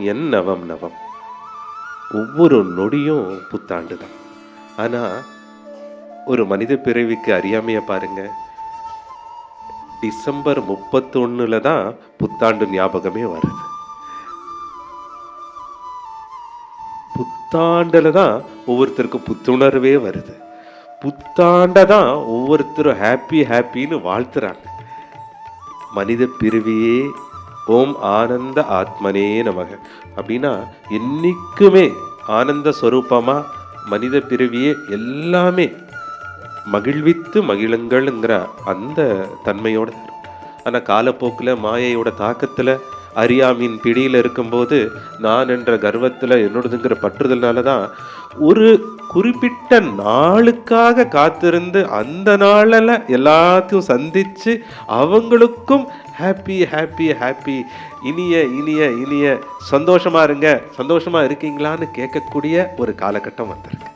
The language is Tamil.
என் நவம் நவம். ஒவ்வொரு நொடியும் புத்தாண்டு தான். ஆனா ஒரு மனித பிறவிக்கு அறியாமைய பாருங்க. டிசம்பர் 31ல தான் புத்தாண்டு ஞாபகமே வருது. புத்தாண்டுல தான் ஒவ்வொருத்தருக்கும் புத்துணர்வே வருது. புத்தாண்ட தான் ஒவ்வொருத்தரும் ஹாப்பி ஹாப்பின்னு வாழ்த்துறாங்க. மனித பிறவியே ஓம் ஆனந்த ஆத்மனே நமக அப்படின்னா என்னைக்குமே ஆனந்த ஸ்வரூபமா மனித பிறவியே எல்லாமே மகிழ்வித்து மகிழுங்கள்ங்கிற அந்த தன்மையோட. ஆனால் காலப்போக்கில் மாயையோட தாக்கத்தில் அறியாமையின் பிடியில் இருக்கும்போது நான் என்ற கர்வத்தில் என்னோடதுங்கிற பற்றுதல்னால தான் ஒரு குறிப்பிட்ட நாளுக்காக காத்திருந்து அந்த நாளில் எல்லாத்தையும் சந்தித்து அவங்களுக்கும் ஹாப்பி ஹாப்பி ஹாப்பி இனிய இனிய இனிய சந்தோஷமாக இருங்க, சந்தோஷமாக இருக்கீங்களான்னு கேட்கக்கூடிய ஒரு காலகட்டம் வந்திருக்கு.